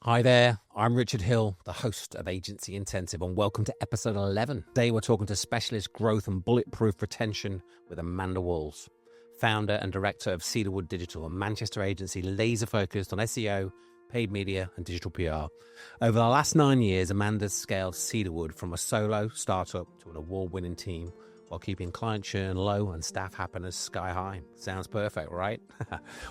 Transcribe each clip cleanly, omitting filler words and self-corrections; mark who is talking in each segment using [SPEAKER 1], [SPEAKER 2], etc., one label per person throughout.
[SPEAKER 1] Hi there, I'm Richard Hill, the host of Agency Intensive, and welcome to episode 11. Today we're talking to specialist growth and bulletproof retention with Amanda Walls, founder and director of Cedarwood Digital, a Manchester agency laser focused on SEO, paid media and digital PR. Over the last 9 years, Amanda's scaled Cedarwood from a solo startup to an award-winning team while keeping client churn low and staff happiness sky high. Sounds perfect, right?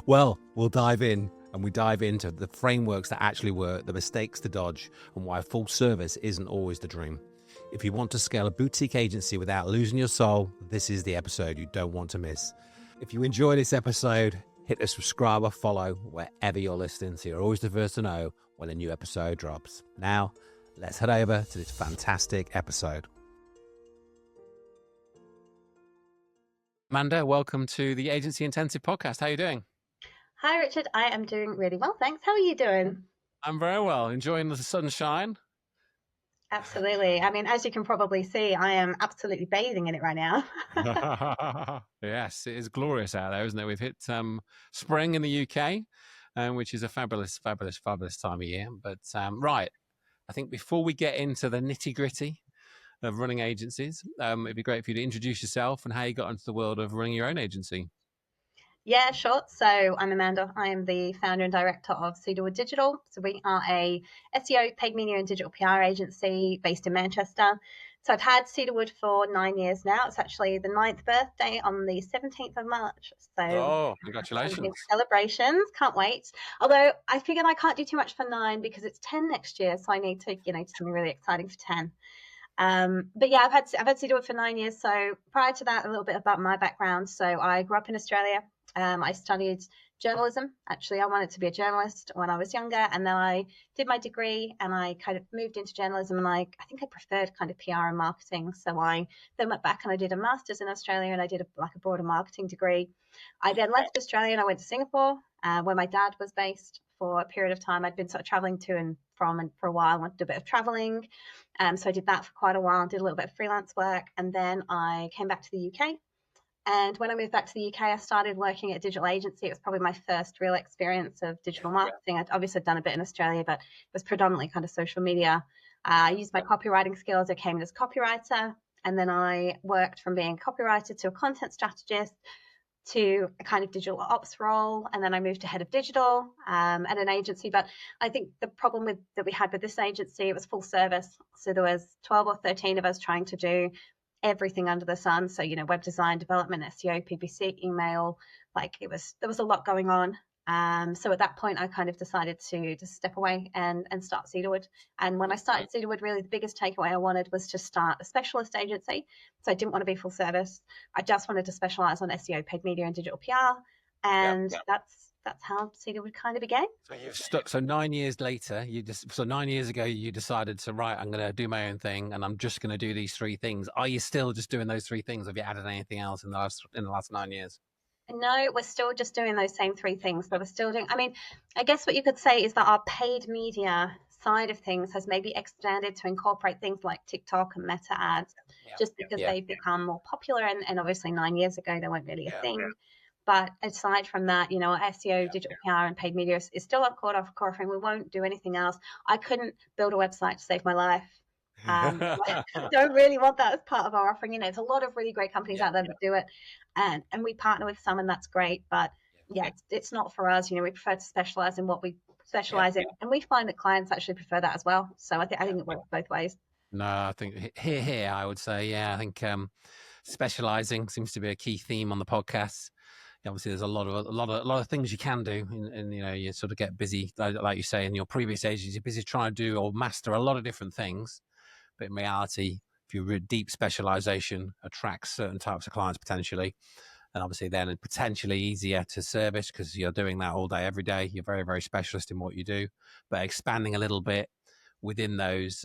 [SPEAKER 1] Well, we'll dive in. And we dive into the frameworks that actually work, the mistakes to dodge, and why full service isn't always the dream. If you want to scale a boutique agency without losing your soul, this is the episode you don't want to miss. If you enjoy this episode, hit the subscribe or follow wherever you're listening so you're always the first to know when a new episode drops. Now, let's head over to this fantastic episode. Amanda, welcome to the Agency Intensive podcast. How are you doing?
[SPEAKER 2] Hi, Richard. I am doing really well, thanks. How are you doing?
[SPEAKER 1] I'm very well. Enjoying the sunshine?
[SPEAKER 2] Absolutely. I mean, as you can probably see, I am absolutely bathing in it right now.
[SPEAKER 1] Yes, it is glorious out there, isn't it? We've hit spring in the UK, which is a fabulous time of year. But right, I think before we get into the nitty-gritty of running agencies, it'd be great for you to introduce yourself and how you got into the world of running your own agency.
[SPEAKER 2] Yeah, sure. So I'm Amanda. I am the founder and director of Cedarwood Digital. So we are a SEO, paid media and digital PR agency based in Manchester. So I've had Cedarwood for 9 years now. It's actually the 9th birthday on the 17th of March. So
[SPEAKER 1] Congratulations.
[SPEAKER 2] Celebrations. Can't wait. Although I figured I can't do too much for 9 because it's 10 next year. So I need to, do something really exciting for 10. But yeah, I've had Cedarwood for 9 years. So prior to that, a little bit about my background. So I grew up in Australia. I studied journalism. Actually, I wanted to be a journalist when I was younger, and then I did my degree and I kind of moved into journalism, and I think I preferred kind of PR and marketing. So I then went back and I did a master's in Australia, and I did a broader marketing degree. I then left Australia and I went to Singapore, where my dad was based for a period of time. I'd been sort of traveling to and from and for a while. I wanted to do a bit of traveling. So I did that for quite a while, did a little bit of freelance work, and then I came back to the UK. And when I moved back to the UK, I started working at a digital agency. It was probably my first real experience of digital marketing. I'd obviously done a bit in Australia, but it was predominantly kind of social media. I used my copywriting skills. I came in as a copywriter, and then I worked from being a copywriter to a content strategist to a kind of digital ops role. And then I moved to head of digital at an agency. But I think the problem that we had with this agency, it was full service. So there was 12 or 13 of us trying to do everything under the sun. So, web design, development, SEO, PPC, email, there was a lot going on. So at that point, I kind of decided to step away and start Cedarwood. And when I started Cedarwood, really the biggest takeaway I wanted was to start a specialist agency. So I didn't want to be full service. I just wanted to specialize on SEO, paid media and digital PR. And that's how Cedarwood kind of began.
[SPEAKER 1] So you've stuck. So 9 years later, 9 years ago, you decided to, right, I'm going to do my own thing and I'm just going to do these 3 things. Are you still just doing those 3 things? Have you added anything else in the last 9 years?
[SPEAKER 2] No, we're still just doing those same 3 things. But we're still doing, I guess what you could say is that our paid media side of things has maybe expanded to incorporate things like TikTok and Meta ads, just because they've become more popular. And obviously 9 years ago, they weren't really a thing. But aside from that, SEO, digital PR and paid media is still our core offering. We won't do anything else. I couldn't build a website to save my life. I don't really want that as part of our offering. There's a lot of really great companies out there that do it. And we partner with some, and that's great. But it's not for us. We prefer to specialize in what we specialize in. And we find that clients actually prefer that as well. So I think it works both ways.
[SPEAKER 1] No, I think here, I would say, I think specializing seems to be a key theme on the podcast. Obviously, there's a lot of things you can do, and you sort of get busy, like you say, in your previous agencies, you're busy trying to do or master a lot of different things. But in reality, if your deep specialization attracts certain types of clients potentially, and obviously then potentially easier to service because you're doing that all day, every day. You're very, very specialist in what you do, but expanding a little bit within those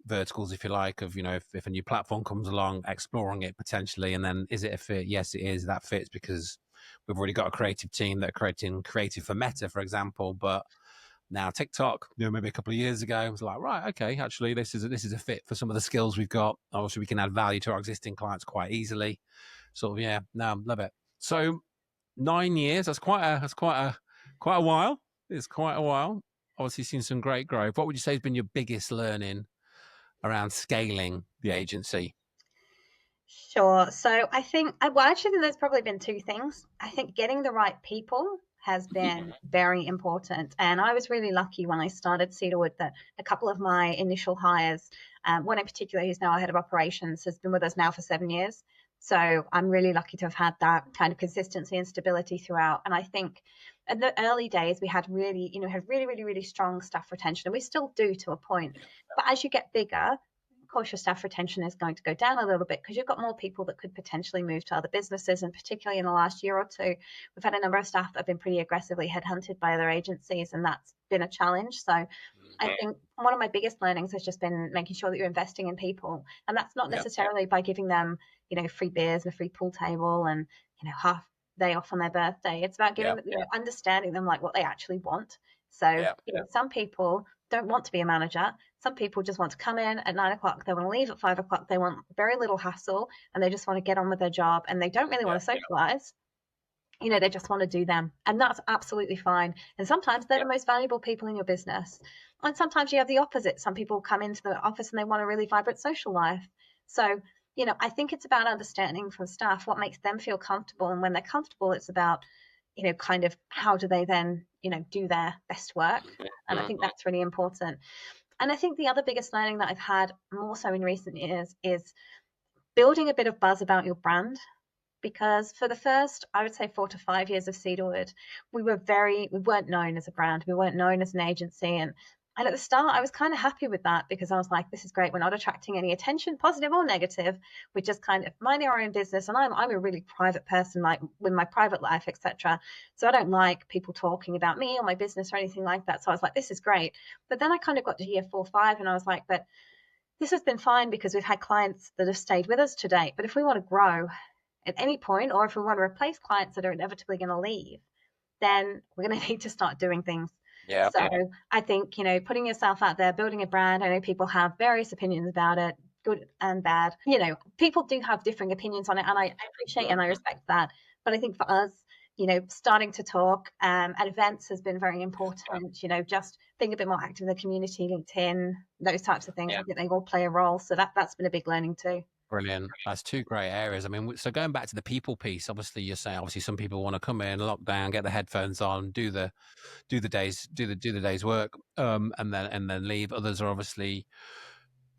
[SPEAKER 1] verticals, if you like, of, if a new platform comes along, exploring it potentially, and then is it a fit? Yes, it is. That fits because we've already got a creative team that are creating creative for Meta, for example, but now TikTok, maybe a couple of years ago, it was like, right, okay, actually, this is a fit for some of the skills we've got. Obviously, we can add value to our existing clients quite easily. Love it. So 9 years, that's quite a while. It's quite a while. obviously seen some great growth. What would you say has been your biggest learning around scaling the agency?
[SPEAKER 2] Sure. So I think, well, actually, there's probably been two things. I think getting the right people has been very important. And I was really lucky when I started Cedarwood that a couple of my initial hires, one in particular who's now our head of operations, has been with us now for 7 years. So I'm really lucky to have had that kind of consistency and stability throughout. And I think in the early days, we had really, really strong staff retention, and we still do to a point. But as you get bigger, of course, your staff retention is going to go down a little bit because you've got more people that could potentially move to other businesses. And particularly in the last year or two, we've had a number of staff that have been pretty aggressively headhunted by other agencies, and that's been a challenge. So I think one of my biggest learnings has just been making sure that you're investing in people. And that's not necessarily by giving them, free beers and a free pool table and, half day off on their birthday. It's about giving them, understanding them like what they actually want. So, some people don't want to be a manager. Some people just want to come in at 9 o'clock. They want to leave at 5 o'clock. They want very little hassle, and they just want to get on with their job, and they don't really want to socialize. They just want to do them, and that's absolutely fine. And sometimes they're the most valuable people in your business. And sometimes you have the opposite. Some people come into the office and they want a really vibrant social life. So, I think it's about understanding from staff what makes them feel comfortable. And when they're comfortable, it's about, kind of how do they then, do their best work. And I think that's really important. And I think the other biggest learning that I've had more so in recent years is building a bit of buzz about your brand. Because for the first, I would say 4 to 5 years of Cedarwood, we weren't known as a brand. We weren't known as an agency. And at the start, I was kind of happy with that because I was like, this is great. We're not attracting any attention, positive or negative. We're just kind of minding our own business. And I'm a really private person, like with my private life, etc. So I don't like people talking about me or my business or anything like that. So I was like, this is great. But then I kind of got to year 4, 5, and I was like, but this has been fine because we've had clients that have stayed with us to date. But if we want to grow at any point, or if we want to replace clients that are inevitably going to leave, then we're going to need to start doing things. So I think, putting yourself out there, building a brand. I know people have various opinions about it, good and bad. People do have differing opinions on it, and I appreciate and I respect that. But I think for us, starting to talk at events has been very important. Just being a bit more active in the community, LinkedIn, those types of things. I think they all play a role. So that's been a big learning too.
[SPEAKER 1] Brilliant. That's two great areas. I mean, so going back to the people piece, obviously you're saying some people want to come in, lock down, get the headphones on, do the day's work, and then leave. Others are obviously,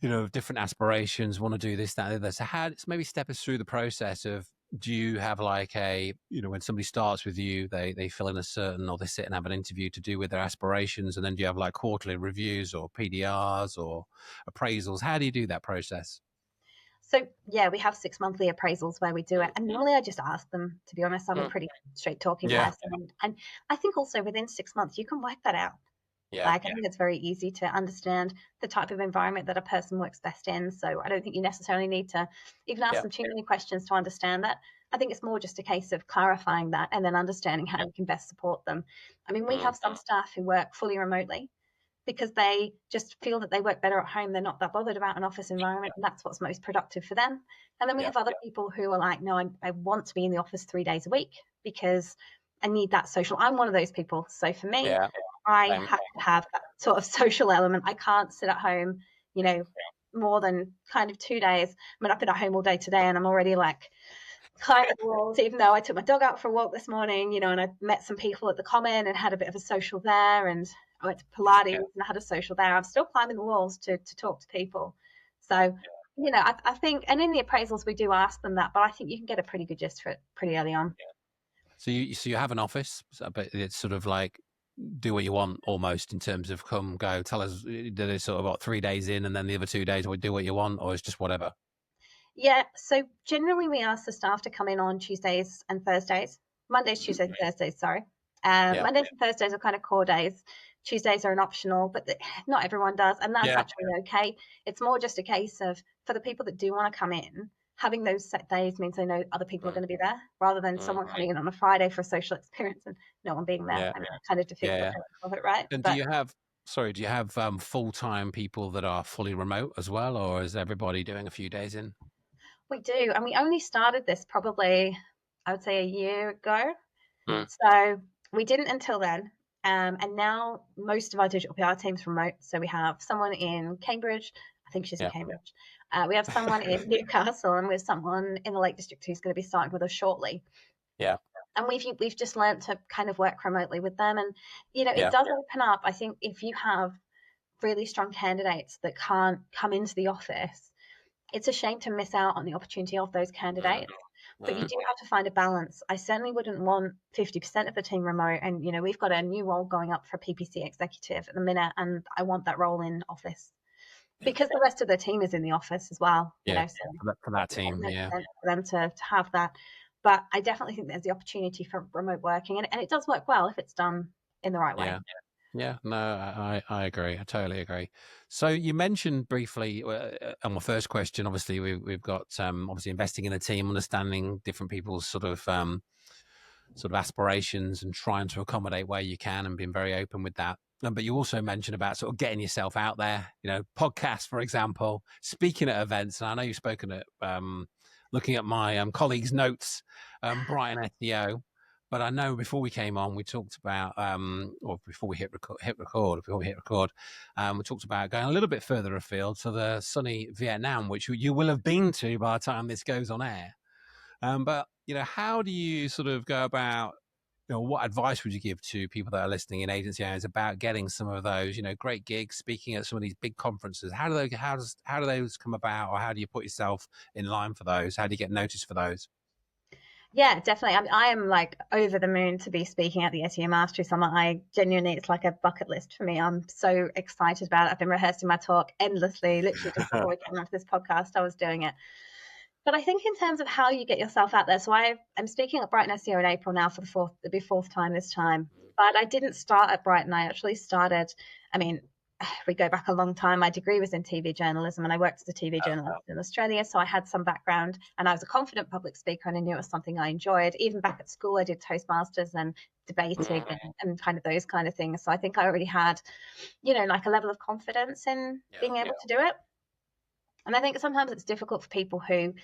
[SPEAKER 1] different aspirations, want to do this, that, and the other. So maybe step us through the process of, do you have like when somebody starts with you, they fill in or they sit and have an interview to do with their aspirations, and then do you have like quarterly reviews or PDRs or appraisals? How do you do that process?
[SPEAKER 2] So we have 6 monthly appraisals where we do it. And normally I just ask them, to be honest. I'm a pretty straight talking person. And I think also within 6 months, you can work that out. I think it's very easy to understand the type of environment that a person works best in. So I don't think you necessarily need to even ask them too many questions to understand that. I think it's more just a case of clarifying that and then understanding how you can best support them. I mean, we have some staff who work fully remotely because they just feel that they work better at home. They're not that bothered about an office environment, and that's what's most productive for them. And then we have other people who are like, no, I want to be in the office 3 days a week because I need that social. I'm one of those people. So for me, I have to have that sort of social element. I can't sit at home, more than kind of 2 days. I mean, I've been at home all day today and I'm already like climbing the walls, even though I took my dog out for a walk this morning, and I met some people at the Common and had a bit of a social there, and I went to Pilates and had a social there. I'm still climbing the walls to talk to people. So, I think, and in the appraisals, we do ask them that, but I think you can get a pretty good gist for it pretty early on.
[SPEAKER 1] So you have an office, but it's sort of like do what you want almost in terms of come, go, tell us, do they sort of about 3 days in and then the other 2 days we do what you want, or it's just whatever?
[SPEAKER 2] Yeah, so generally we ask the staff to come in on Tuesdays and Thursdays. Mondays, Tuesdays, and Thursdays, sorry. Mondays and Thursdays are kind of core days. Tuesdays are an optional, but not everyone does, and that's actually okay. It's more just a case of, for the people that do want to come in, having those set days means they know other people are going to be there, rather than someone coming in on a Friday for a social experience and no one being there. I mean, it kind of defeats the purpose of it, right?
[SPEAKER 1] And do you have full-time people that are fully remote as well, or is everybody doing a few days in?
[SPEAKER 2] We do, and we only started this probably, I would say, a year ago. So we didn't until then. And now most of our digital PR team's remote. So we have someone in Cambridge. I think she's in Cambridge. We have someone in Newcastle, and we have someone in the Lake District who's going to be starting with us shortly.
[SPEAKER 1] Yeah.
[SPEAKER 2] And we've just learned to kind of work remotely with them. And, it does open up. I think if you have really strong candidates that can't come into the office, it's a shame to miss out on the opportunity of those candidates. But you do have to find a balance. I certainly wouldn't want 50% of the team remote. And, we've got a new role going up for PPC executive at the minute, and I want that role in office because the rest of the team is in the office as well.
[SPEAKER 1] Yeah,
[SPEAKER 2] so
[SPEAKER 1] for that team,
[SPEAKER 2] for them to have that. But I definitely think there's the opportunity for remote working, and it does work well if it's done in the right way.
[SPEAKER 1] Yeah, no, I agree. I totally agree. So you mentioned briefly on my first question, obviously we've got obviously investing in a team, understanding different people's sort of aspirations and trying to accommodate where you can and being very open with that. But you also mentioned about sort of getting yourself out there, podcasts, for example, speaking at events. And I know you've spoken at, looking at my colleagues' notes, Brighton SEO. But I know before we came on, we talked about, or before we hit record, we talked about going a little bit further afield to the sunny Vietnam, which you will have been to by the time this goes on air. But how do you sort of go about, what advice would you give to people that are listening in agency owners about getting some of those, great gigs, speaking at some of these big conferences? How do those come about, or how do you put yourself in line for those? How do you get noticed for those?
[SPEAKER 2] Yeah, definitely. I am like over the moon to be speaking at the SEO Mastery Summit. I genuinely, it's like a bucket list for me. I'm so excited about it. I've been rehearsing my talk endlessly, literally just before we came onto this podcast, I was doing it. But I think in terms of how you get yourself out there, so I'm speaking at Brighton SEO in April now for it'll be fourth time this time. But I didn't start at Brighton. I actually started, we go back a long time. My degree was in TV journalism, and I worked as a TV journalist in Australia. So I had some background, and I was a confident public speaker, and I knew it was something I enjoyed. Even back at school, I did Toastmasters and debating and kind of those kind of things. So I think I already had, like a level of confidence in being able to do it. And I think sometimes it's difficult for people who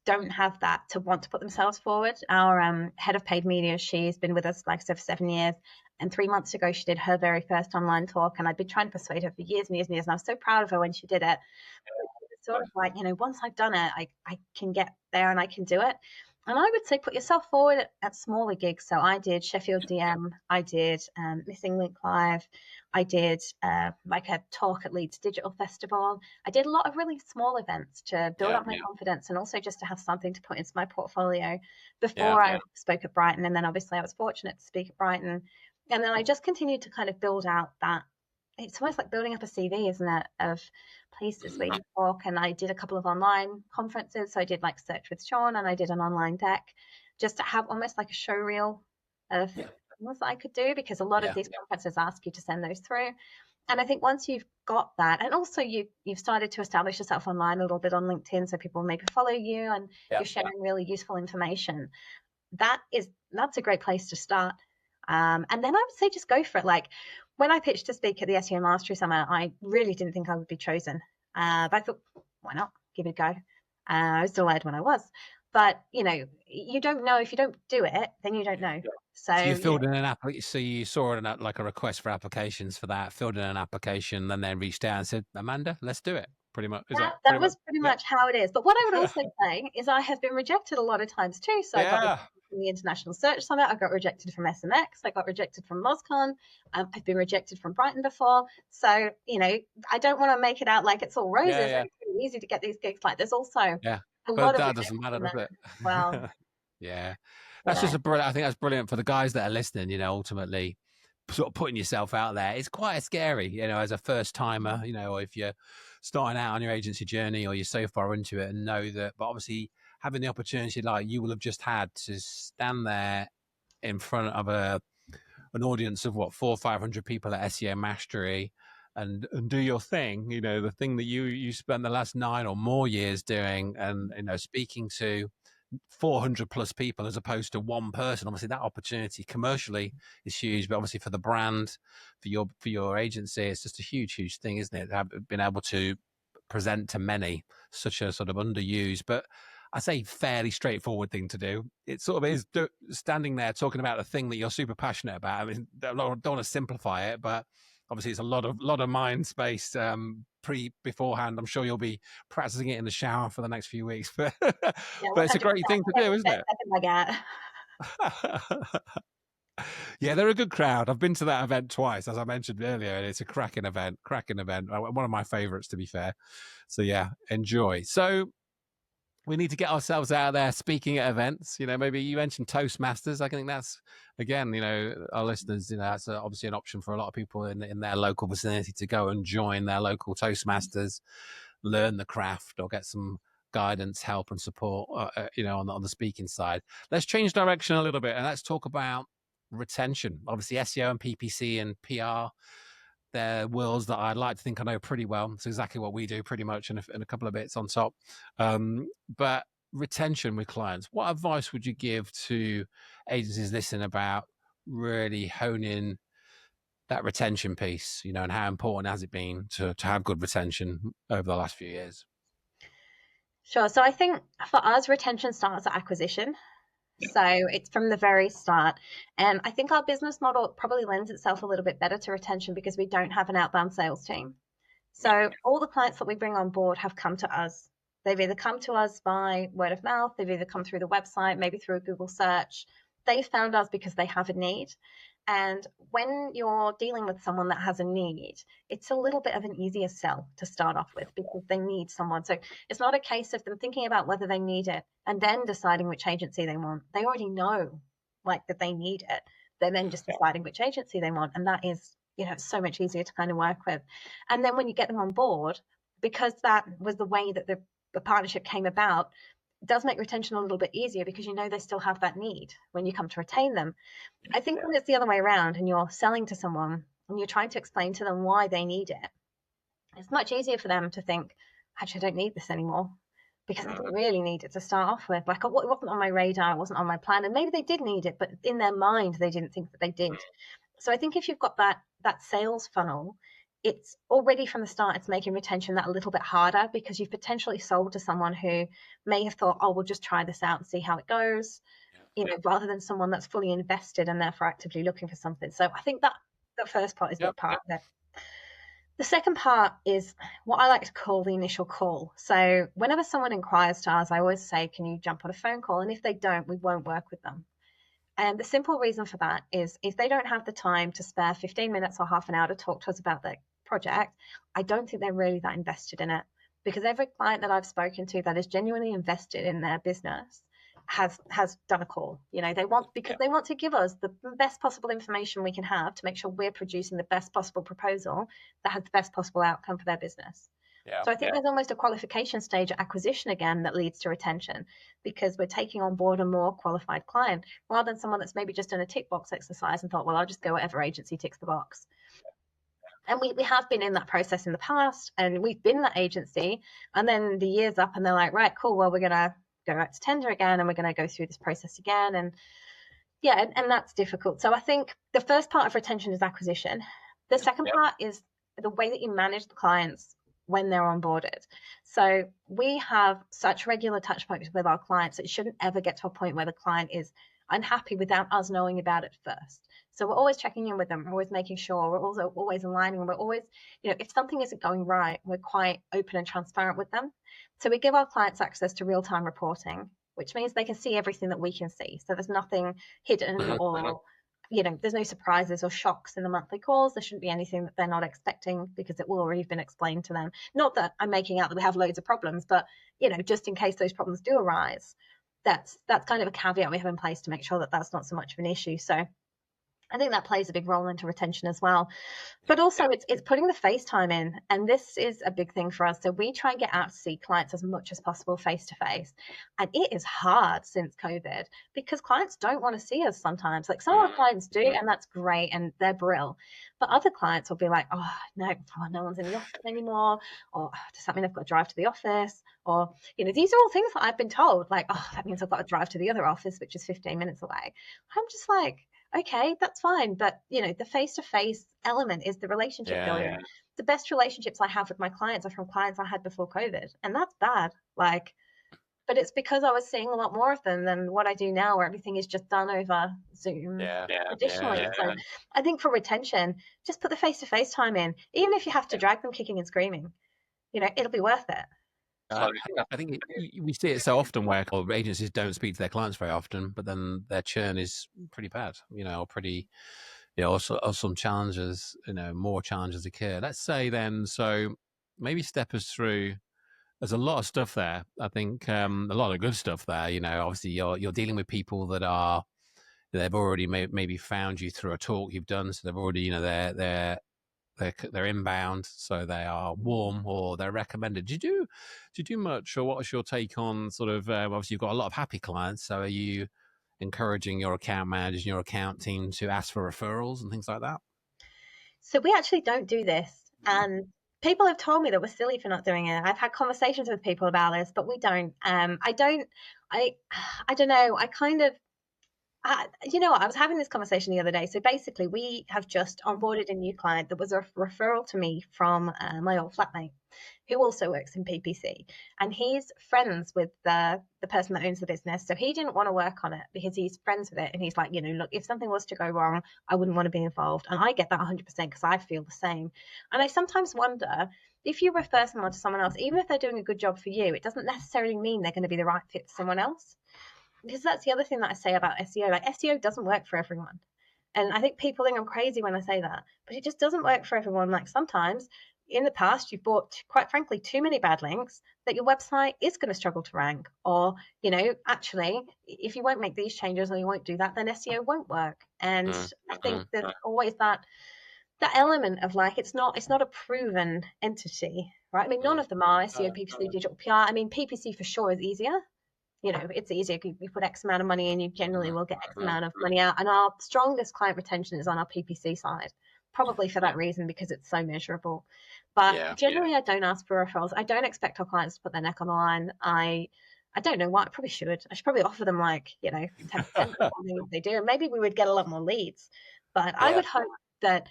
[SPEAKER 2] don't have that to want to put themselves forward. Our head of paid media, she's been with us, like I said, for 7 years. And 3 months ago, she did her very first online talk. And I've been trying to persuade her for years and years and years. And I was so proud of her when she did it. It's sort of like, once I've done it, I can get there and I can do it. And I would say put yourself forward at smaller gigs. So I did Sheffield DM, I did Missing Link Live, I did like a talk at Leeds Digital Festival. I did a lot of really small events to build up my confidence, and also just to have something to put into my portfolio before I spoke at Brighton. And then obviously I was fortunate to speak at Brighton. And then I just continued to kind of build out that. It's almost like building up a CV, isn't it, of places where you talk. And I did a couple of online conferences. So I did like Search with Sean, and I did an online deck just to have almost like a show reel of things I could do, because a lot of these conferences ask you to send those through. And I think once you've got that, and also you've started to establish yourself online a little bit on LinkedIn, so people maybe follow you and you're sharing really useful information, that's a great place to start. And then I would say just go for it. Like when I pitched to speak at the SEO Mastery Summit, I really didn't think I would be chosen. But I thought, why not? Give it a go. I was delighted when I was. But, you don't know. If you don't do it, then you don't know. So
[SPEAKER 1] you filled in an app. So you saw it like a request for applications for that, filled in an application, and then reached out and said, Amanda, let's do it. Pretty much.
[SPEAKER 2] That was pretty much how it is. But what I would also say is I have been rejected a lot of times too. So I got rejected from the International Search Summit. I got rejected from SMX. I got rejected from MozCon. I've been rejected from Brighton before. So, I don't want to make it out like it's all roses. It's really easy to get these gigs. Like there's also a lot of
[SPEAKER 1] that doesn't matter, does it?
[SPEAKER 2] Well,
[SPEAKER 1] that's just I think that's brilliant for the guys that are listening. Ultimately, sort of putting yourself out there, it's quite scary, as a first timer, or if you're starting out on your agency journey or you're so far into it, and know that, but obviously having the opportunity like you will have just had to stand there in front of an audience of 400 or 500 people at SEO Mastery and do your thing, the thing that you spent the last 9 or more years doing, and speaking to 400 plus people as opposed to one person. Obviously that opportunity commercially is huge, but obviously for the brand, for your agency, it's just a huge thing, isn't it? Being able to present to many, such a sort of underused, but I say fairly straightforward thing to do. It sort of is standing there talking about a thing that you're super passionate about. I mean, I don't want to simplify it, but obviously it's a lot of mind space beforehand. I'm sure you'll be practicing it in the shower for the next few weeks, but
[SPEAKER 2] Yeah,
[SPEAKER 1] but it's a great thing to do, isn't it?
[SPEAKER 2] I get.
[SPEAKER 1] Yeah, they're a good crowd. I've been to that event twice, as I mentioned earlier, and it's a cracking event. One of my favorites, to be fair. So yeah, enjoy. So we need to get ourselves out there speaking at events. Maybe you mentioned Toastmasters. I think that's, again, our listeners, that's obviously an option for a lot of people in their local vicinity to go and join their local Toastmasters, learn the craft, or get some guidance, help, and support, on the speaking side. Let's change direction a little bit, and let's talk about retention. Obviously, SEO and PPC and PR, they're worlds that I'd like to think I know pretty well. It's exactly what we do, pretty much, and a couple of bits on top. But retention with clients, what advice would you give to agencies listening about really honing that retention piece, and how important has it been to have good retention over the last few years?
[SPEAKER 2] Sure. So I think for us, retention starts at acquisition. So it's from the very start. And I think our business model probably lends itself a little bit better to retention because we don't have an outbound sales team. So all the clients that we bring on board have come to us. They've either come to us by word of mouth, they've either come through the website, maybe through a Google search. They found us because they have a need. And when you're dealing with someone that has a need, it's a little bit of an easier sell to start off with because they need someone. So it's not a case of them thinking about whether they need it and then deciding which agency they want. They already know that they need it. They're then just deciding which agency they want. And that is, so much easier to kind of work with. And then when you get them on board, because that was the way that the partnership came about, it does make retention a little bit easier because they still have that need when you come to retain them. I think when it's the other way around and you're selling to someone and you're trying to explain to them why they need it, it's much easier for them to think, actually, I don't need this anymore because I didn't really need it to start off with. It wasn't on my radar, it wasn't on my plan, and maybe they did need it, but in their mind, they didn't think that they did. So I think if you've got that sales funnel, it's already from the start, it's making retention that a little bit harder because you've potentially sold to someone who may have thought, oh, we'll just try this out and see how it goes, rather than someone that's fully invested and therefore actively looking for something. So I think that the first part is a big part of it. The second part is what I like to call the initial call. So whenever someone inquires to us, I always say, can you jump on a phone call? And if they don't, we won't work with them. And the simple reason for that is if they don't have the time to spare 15 minutes or half an hour to talk to us about their project, I don't think they're really that invested in it. Because every client that I've spoken to that is genuinely invested in their business has done a call. They want to give us the best possible information we can have to make sure we're producing the best possible proposal that has the best possible outcome for their business. So I think there's almost a qualification stage at acquisition again that leads to retention because we're taking on board a more qualified client rather than someone that's maybe just done a tick box exercise and thought, well, I'll just go whatever agency ticks the box. And we have been in that process in the past and we've been that agency and then the year's up and they're like, right, cool, well, we're going to go out to tender again and we're going to go through this process again. And and that's difficult. So I think the first part of retention is acquisition. The second part is the way that you manage the clients when they're onboarded. So we have such regular touch points with our clients, it shouldn't ever get to a point where the client is unhappy without us knowing about it first. So we're always checking in with them, we're always making sure, we're also always aligning, we're always, if something isn't going right, we're quite open and transparent with them. So we give our clients access to real-time reporting, which means they can see everything that we can see. So there's nothing hidden or there's no surprises or shocks in the monthly calls. There shouldn't be anything that they're not expecting because it will already have been explained to them. Not that I'm making out that we have loads of problems, but, just in case those problems do arise, that's kind of a caveat we have in place to make sure that that's not so much of an issue. So I think that plays a big role into retention as well. But also it's putting the face time in. And this is a big thing for us. So we try and get out to see clients as much as possible face to face. And it is hard since COVID because clients don't want to see us sometimes. Like some of our clients do, and that's great and they're brill. But other clients will be like, oh, no one's in the office anymore. Or does that mean I've got to drive to the office? Or, these are all things that I've been told. Like, oh, that means I've got to drive to the other office, which is 15 minutes away. I'm just like, okay, that's fine. But, the face-to-face element is the relationship building. Yeah. The best relationships I have with my clients are from clients I had before COVID. And that's bad. Like, but it's because I was seeing a lot more of them than what I do now, where everything is just done over Zoom traditionally. So I think for retention, just put the face-to-face time in, even if you have to drag them kicking and screaming, it'll be worth it.
[SPEAKER 1] I think we see it so often where agencies don't speak to their clients very often, but then their churn is pretty bad, or pretty, or some challenges, more challenges occur. Let's say then, so maybe step us through. There's a lot of stuff there. I think a lot of good stuff there. Obviously you're dealing with people that they've already maybe found you through a talk you've done, so they've already, they're inbound, so they are warm or they're recommended. Do you do much, or what's your take on sort of? Obviously, you've got a lot of happy clients. So, are you encouraging your account managers and your account team to ask for referrals and things like that?
[SPEAKER 2] So we actually don't do this, and people have told me that we're silly for not doing it. I've had conversations with people about this, but we don't. I don't know. I kind of. You know what? I was having this conversation the other day. So basically, we have just onboarded a new client that was a referral to me from my old flatmate, who also works in PPC, and he's friends with the person that owns the business. So he didn't want to work on it because he's friends with it, and he's like, look, if something was to go wrong, I wouldn't want to be involved, and I get that 100% because I feel the same. And I sometimes wonder, if you refer someone to someone else, even if they're doing a good job for you, it doesn't necessarily mean they're going to be the right fit for someone else. Because that's the other thing that I say about SEO. Like, SEO doesn't work for everyone. And I think people think I'm crazy when I say that, but it just doesn't work for everyone. Like, sometimes in the past, you've bought, quite frankly, too many bad links that your website is going to struggle to rank. Or, actually, if you won't make these changes or you won't do that, then SEO won't work. And I think there's always that element of, like, it's not a proven entity, right? I mean, none of them are SEO, PPC, digital PR. I mean, PPC for sure is easier. It's easier. You put X amount of money in, you generally will get X amount of money out. And our strongest client retention is on our PPC side, probably for that reason, because it's so measurable. But generally, I don't ask for referrals. I don't expect our clients to put their neck on the line. I don't know why. I probably should. I should probably offer them 10% if they do. And maybe we would get a lot more leads. But I would hope that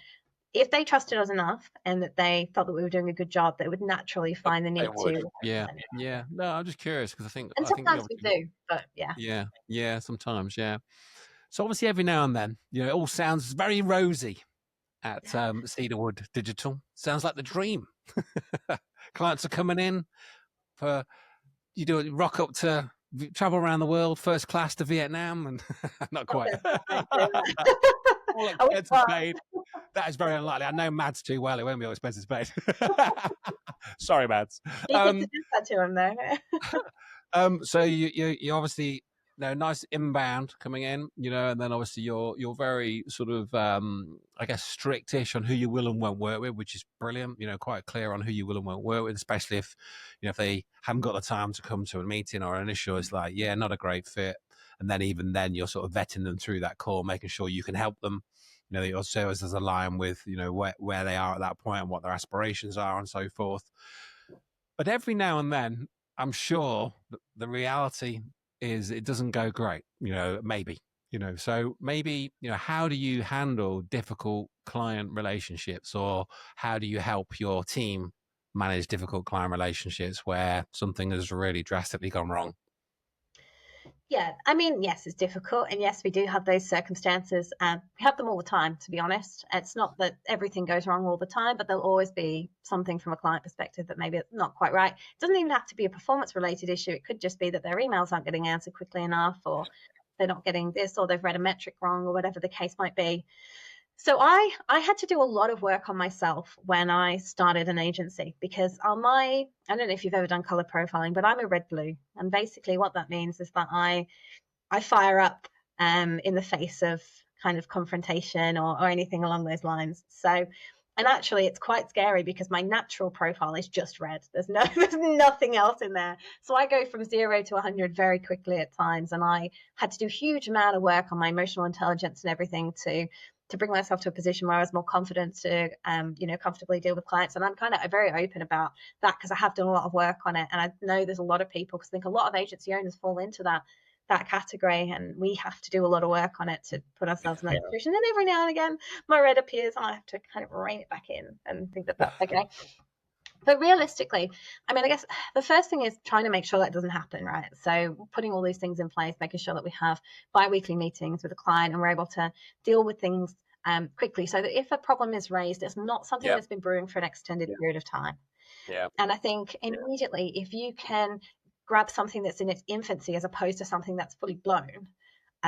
[SPEAKER 2] if they trusted us enough and that they felt that we were doing a good job, they would naturally find the need to.
[SPEAKER 1] Yeah. No, I'm just curious because I think
[SPEAKER 2] sometimes we do, but
[SPEAKER 1] yeah, sometimes, yeah. So obviously, every now and then, it all sounds very rosy at Cedarwood Digital. Sounds like the dream. Clients are coming in for rock up to travel around the world, first class to Vietnam, and not quite. All expenses paid. That is very unlikely. I know Mads too well. It won't be all expenses paid. Sorry, Mads.
[SPEAKER 2] You can suggest that to him, though.
[SPEAKER 1] So you obviously nice inbound coming in, and then obviously you're very sort of I guess strictish on who you will and won't work with, which is brilliant. Quite clear on who you will and won't work with, especially if if they haven't got the time to come to a meeting or an issue. It's like, not a great fit. And then even then you're sort of vetting them through that call, making sure you can help them. That your services align with where they are at that point and what their aspirations are and so forth. But every now and then, I'm sure the reality is it doesn't go great. Maybe. So maybe how do you handle difficult client relationships, or how do you help your team manage difficult client relationships where something has really drastically gone wrong?
[SPEAKER 2] Yeah, I mean, yes, it's difficult. And yes, we do have those circumstances. We have them all the time, to be honest. It's not that everything goes wrong all the time, but there'll always be something from a client perspective that maybe it's not quite right. It doesn't even have to be a performance-related issue. It could just be that their emails aren't getting answered quickly enough, or they're not getting this, or they've read a metric wrong, or whatever the case might be. So I had to do a lot of work on myself when I started an agency, because I don't know if you've ever done color profiling, but I'm a red blue. And basically what that means is that I fire up in the face of kind of confrontation or anything along those lines. So, and actually it's quite scary because my natural profile is just red. There's nothing else in there. So I go from 0 to 100 very quickly at times. And I had to do a huge amount of work on my emotional intelligence and everything to bring myself to a position where I was more confident to, comfortably deal with clients. And I'm kind of very open about that because I have done a lot of work on it. And I know there's a lot of people, because I think a lot of agency owners fall into that category, and we have to do a lot of work on it to put ourselves in that position. And every now and again, my red appears and I have to kind of rein it back in and think that that's okay. But realistically, I mean, I guess the first thing is trying to make sure that doesn't happen, right? So putting all these things in place, making sure that we have bi-weekly meetings with a client and we're able to deal with things quickly, so that if a problem is raised, it's not something that's been brewing for an extended period of time. And I think immediately, if you can grab something that's in its infancy as opposed to something that's fully blown,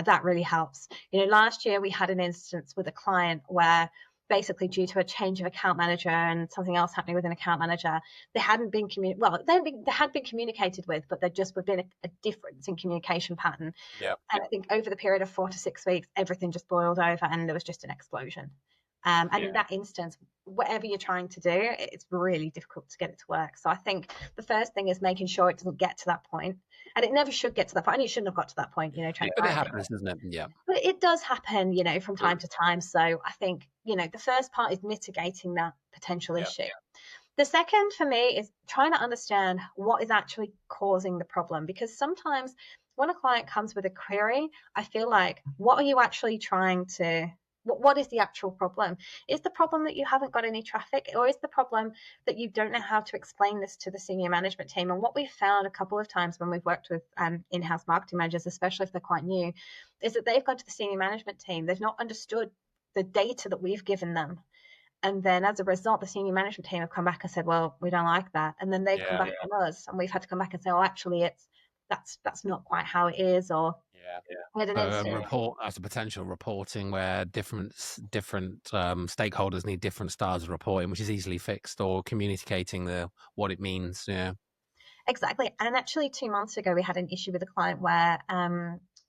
[SPEAKER 2] that really helps. Last year we had an instance with a client where basically, due to a change of account manager and something else happening with an account manager, they had been communicated with, but there just would have been a difference in communication pattern. And I think over the period of 4 to 6 weeks, everything just boiled over and there was just an explosion. And in that instance, whatever you're trying to do, it's really difficult to get it to work. So I think the first thing is making sure it doesn't get to that point. And it never should get to that point. And it shouldn't have got to that point,
[SPEAKER 1] But it happens, doesn't it? Yeah.
[SPEAKER 2] But it does happen, from time to time. So I think, the first part is mitigating that potential issue. The second for me is trying to understand what is actually causing the problem. Because sometimes when a client comes with a query, I feel like, what are you actually trying to... What is the actual problem? Is the problem that you haven't got any traffic, or is the problem that you don't know how to explain this to the senior management team? And what we've found a couple of times when we've worked with in-house marketing managers, especially if they're quite new, is that they've gone to the senior management team. They've not understood the data that we've given them. And then as a result, the senior management team have come back and said, well, we don't like that. And then they've come back on us, and we've had to come back and say, oh, actually, that's not quite how it is, or
[SPEAKER 1] report as a potential reporting where different stakeholders need different styles of reporting, which is easily fixed, or communicating what it means.
[SPEAKER 2] Exactly. And actually 2 months ago we had an issue with a client where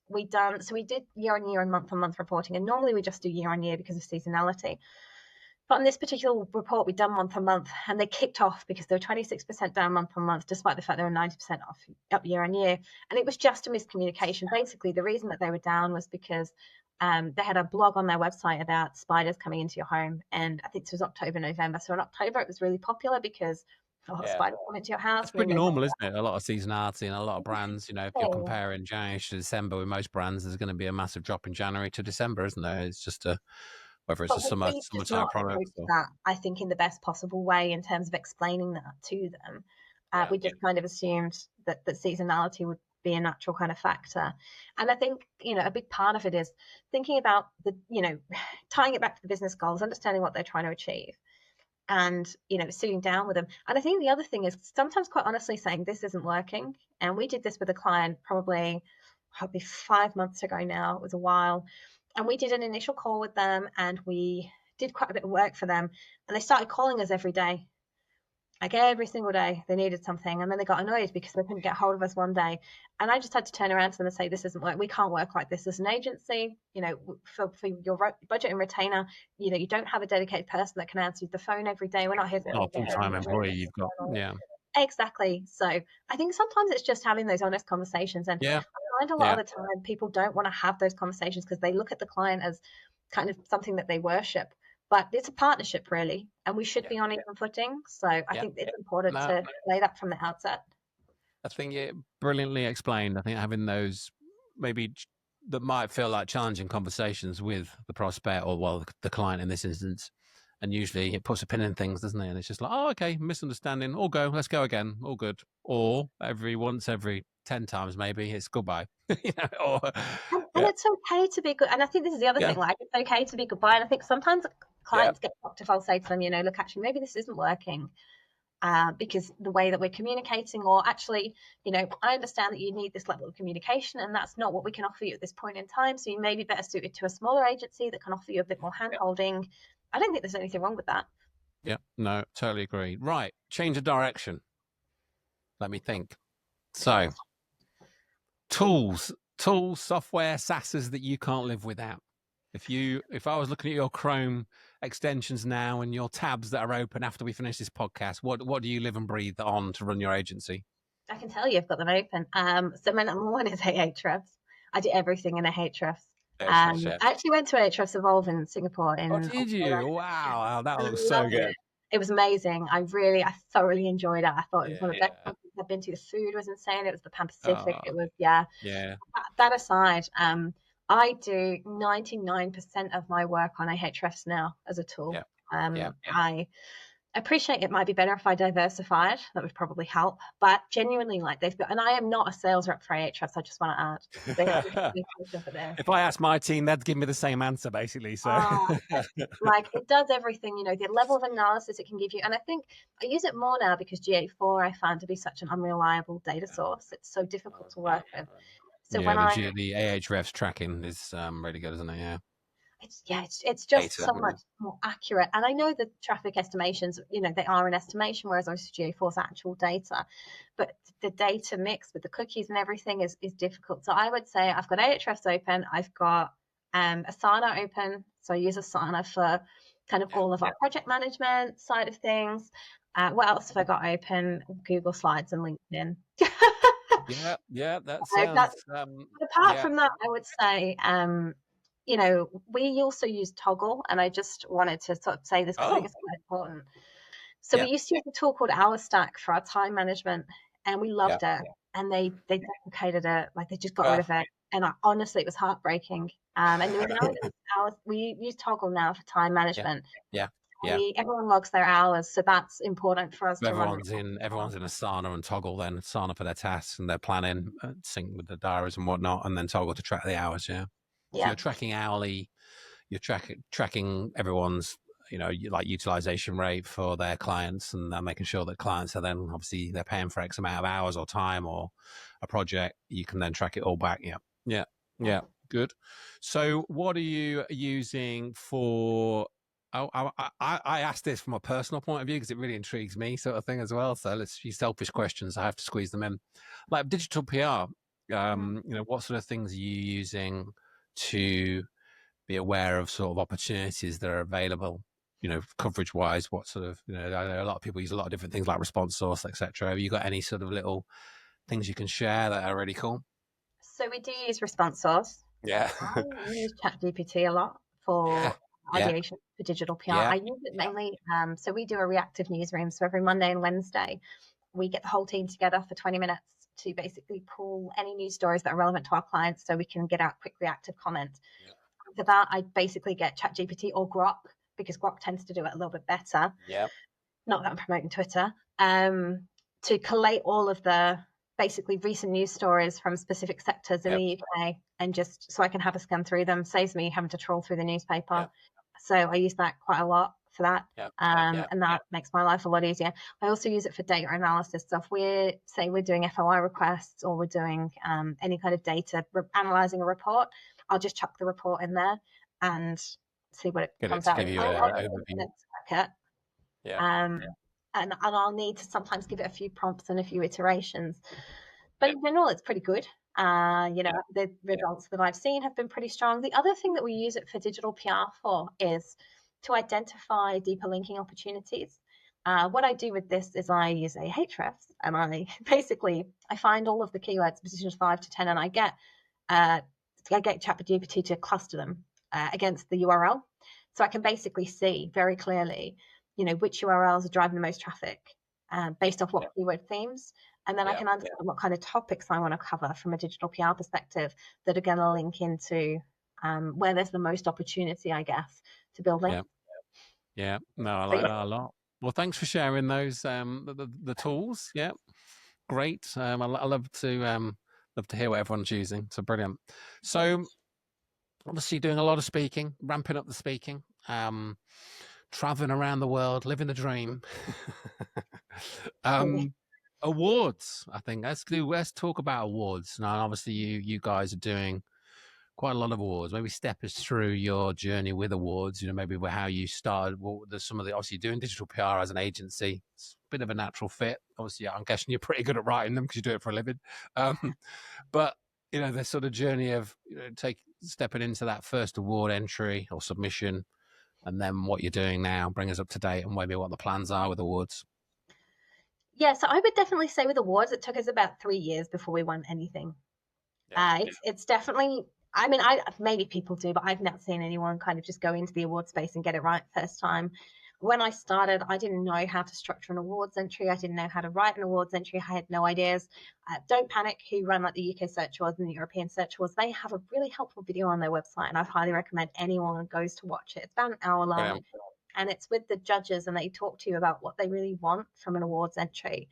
[SPEAKER 2] we did year on year and month on month reporting, and normally we just do year on year because of seasonality. But on this particular report, we'd done month on month, and they kicked off because they were 26% down month on month, despite the fact they were 90% up year on year. And it was just a miscommunication. Basically, the reason that they were down was because they had a blog on their website about spiders coming into your home. And I think this was October, November. So in October, it was really popular because a lot of spiders come into your house.
[SPEAKER 1] It's pretty normal, isn't it? A lot of seasonality and a lot of brands, if you're comparing January to December with most brands, there's going to be a massive drop in January to December, isn't there? It's just whether it's a summertime product.
[SPEAKER 2] That, I think, in the best possible way in terms of explaining that to them. We just kind of assumed that seasonality would be a natural kind of factor. And I think, a big part of it is thinking about tying it back to the business goals, understanding what they're trying to achieve, and, sitting down with them. And I think the other thing is sometimes, quite honestly, saying this isn't working. And we did this with a client probably 5 months ago now. It was a while. And we did an initial call with them, and we did quite a bit of work for them. And they started calling us every day, like every single day. They needed something. And then they got annoyed because they couldn't get hold of us one day. And I just had to turn around to them and say, this isn't work. We can't work like this as an agency. For your budget and retainer, you don't have a dedicated person that can answer the phone every day. We're not here to...
[SPEAKER 1] Not a full-time employee you've got. Yeah.
[SPEAKER 2] Exactly. So I think sometimes it's just having those honest conversations. And I find a lot of the time people don't want to have those conversations because they look at the client as kind of something that they worship. But it's a partnership, really, and we should be on even footing. So I think it's important to lay that from the outset.
[SPEAKER 1] I think it brilliantly explained. I think having those maybe that might feel like challenging conversations with the prospect, or the client in this instance. And usually it puts a pin in things, doesn't it? And it's just like, oh, okay, misunderstanding. All go. Let's go again. All good. Or every 10 times, maybe it's goodbye. And
[SPEAKER 2] it's okay to be good. And I think this is the other thing. Like, it's okay to be goodbye. And I think sometimes clients get shocked if I'll say to them, look, actually, maybe this isn't working because the way that we're communicating, or actually, I understand that you need this level of communication, and that's not what we can offer you at this point in time. So you may be better suited to a smaller agency that can offer you a bit more hand-holding. I don't think there's anything wrong with that.
[SPEAKER 1] Yeah, no, totally agree. Right, change of direction. Let me think. So, tools, software, SaaSes that you can't live without. If I was looking at your Chrome extensions now and your tabs that are open after we finish this podcast, what do you live and breathe on to run your agency?
[SPEAKER 2] I can tell you I've got them open. So my number one is Ahrefs. I do everything in Ahrefs. I actually went to Ahrefs Evolve in Singapore.
[SPEAKER 1] Did you? Wow, that looks so good.
[SPEAKER 2] It was amazing. I thoroughly enjoyed it. I thought it was one of the best countries I've been to. The food was insane. It was the Pan Pacific. It was, That aside, I do 99% of my work on Ahrefs now as a tool. I I appreciate it might be better if I diversified. That would probably help. But genuinely, like they've got, and I am not a sales rep for AHS. I just want to add, they have a reputation for this.
[SPEAKER 1] If I ask my team, they'd give me the same answer, basically. So,
[SPEAKER 2] Like it does everything, the level of analysis it can give you. And I think I use it more now because GA4 I found to be such an unreliable data source. It's so difficult to work with. So
[SPEAKER 1] yeah, the Ahrefs tracking is really good, isn't it? Yeah.
[SPEAKER 2] It's just so much more accurate. And I know the traffic estimations, they are an estimation, whereas obviously GA4 is actual data. But the data mix with the cookies and everything is difficult. So I would say I've got Ahrefs open, I've got Asana open. So I use Asana for kind of all of our project management side of things. What else have I got open? Google Slides and LinkedIn.
[SPEAKER 1] Yeah, that
[SPEAKER 2] So
[SPEAKER 1] sounds.
[SPEAKER 2] apart from that, I would say we also use Toggle, and I just wanted to sort of say this because I think it's quite important. So we used to use a tool called Stack for our time management, and we loved it. And they deprecated it, like they just got rid of it. And honestly, it was heartbreaking. And we use Toggle now for time management.
[SPEAKER 1] Yeah.
[SPEAKER 2] Everyone logs their hours, so that's important for us to run.
[SPEAKER 1] Everyone's in Asana and Toggle, then Asana for their tasks and their planning, sync with the diaries and whatnot, and then Toggle to track the hours. So you're tracking hourly, you're tracking everyone's like utilization rate for their clients, and making sure that clients are then obviously they're paying for X amount of hours or time or a project. You can then track it all back. Yeah. Good. So what are you using for? I asked this from a personal point of view because it really intrigues me, sort of thing as well. So let's be selfish questions. I have to squeeze them in. Like digital PR, what sort of things are you using to be aware of sort of opportunities that are available? Coverage wise, what sort of I know a lot of people use a lot of different things like response source, etc. Have you got any sort of little things you can share that are really cool?
[SPEAKER 2] So we do use response source.
[SPEAKER 1] Yeah.
[SPEAKER 2] I use ChatGPT a lot for ideation for digital PR. I use it mainly. So we do a reactive newsroom. So every Monday and Wednesday, we get the whole team together for 20 minutes to basically pull any news stories that are relevant to our clients so we can get out quick reactive comment. For that, I basically get ChatGPT or Grok, because Grok tends to do it a little bit better. Not that I'm promoting Twitter. To collate all of the basically recent news stories from specific sectors in the UK, and just so I can have a scan through them. Saves me having to trawl through the newspaper. So I use that quite a lot for that. And that makes my life a lot easier. I also use it for data analysis. So if we're doing FOI requests, or we're doing any kind of data, analyzing a report, I'll just chuck the report in there and see what it comes out.
[SPEAKER 1] Give you an overview.
[SPEAKER 2] And I'll need to sometimes give it a few prompts and a few iterations. But in general, it's pretty good. The results that I've seen have been pretty strong. The other thing that we use it for digital PR for is to identify deeper linking opportunities. What I do with this is I use Ahrefs, and I find all of the keywords, positions 5 to 10, and I get ChatGPT to cluster them against the URL. So I can basically see very clearly which URLs are driving the most traffic based off what keyword themes. And then I can understand what kind of topics I want to cover from a digital PR perspective that are going to link into where there's the most opportunity, I guess, to build links.
[SPEAKER 1] Yeah. No, I like that a lot. Well, thanks for sharing those, the tools. Yeah. Great. I love to hear what everyone's using. So brilliant. So obviously doing a lot of speaking, ramping up the speaking. Traveling around the world, living the dream. Awards, I think. Let's talk about awards. Now, obviously, you guys are doing quite a lot of awards. Maybe step us through your journey with awards. Maybe how you started. There's some of the obviously doing digital PR as an agency. It's a bit of a natural fit. Obviously, I'm guessing you're pretty good at writing them because you do it for a living. But the sort of journey of stepping into that first award entry or submission. And then what you're doing now, bring us up to date and maybe what the plans are with awards.
[SPEAKER 2] Yeah, so I would definitely say with awards, it took us about 3 years before we won anything. It's definitely, maybe people do, but I've not seen anyone kind of just go into the award space and get it right first time. When I started, I didn't know how to structure an awards entry. I didn't know how to write an awards entry. I had no ideas. Don't Panic, who run like the UK Search Awards and the European Search Awards, they have a really helpful video on their website, and I highly recommend anyone goes to watch it. It's about an hour long. and it's with the judges, and they talk to you about what they really want from an awards entry.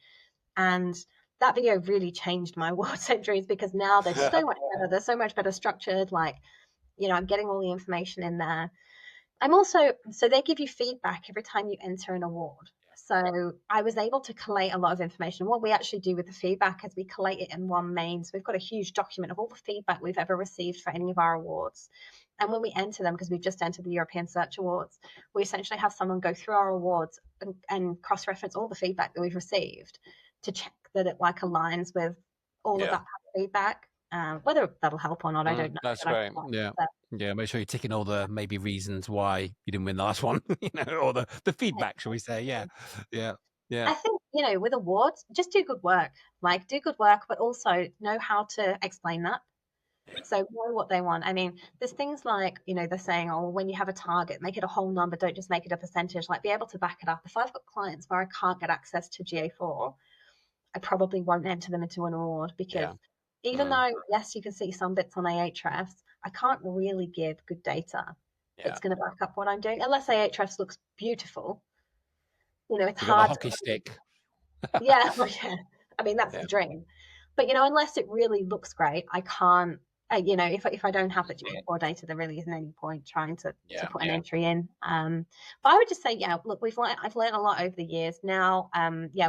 [SPEAKER 2] And that video really changed my awards entries, because now they're so much better. They're so much better structured. Like, I'm getting all the information in there. So they give you feedback every time you enter an award. So I was able to collate a lot of information. What we actually do with the feedback is we collate it in one main. So we've got a huge document of all the feedback we've ever received for any of our awards. And when we enter them, because we've just entered the European Search Awards, we essentially have someone go through our awards and cross-reference all the feedback that we've received to check that it aligns with all of that feedback. Whether that'll help or not, I don't know.
[SPEAKER 1] That's great. Yeah, make sure you're ticking all the maybe reasons why you didn't win the last one, or the feedback, shall we say? Yeah.
[SPEAKER 2] I think, with awards, just do good work. Like, do good work, but also know how to explain that. So know what they want. I mean, there's things like, they're saying, oh, when you have a target, make it a whole number, don't just make it a percentage. Like, be able to back it up. If I've got clients where I can't get access to GA4, I probably won't enter them into an award, because even though, yes, you can see some bits on Ahrefs, I can't really give good data that's going to back up what I'm doing, unless Ahrefs looks beautiful. It's hard.
[SPEAKER 1] The hockey stick.
[SPEAKER 2] Yeah. I mean, that's the dream. But, unless it really looks great, I can't, if I don't have the GA4 data, there really isn't any point trying to put an entry in. But I would just say, look, I've learned a lot over the years. Now,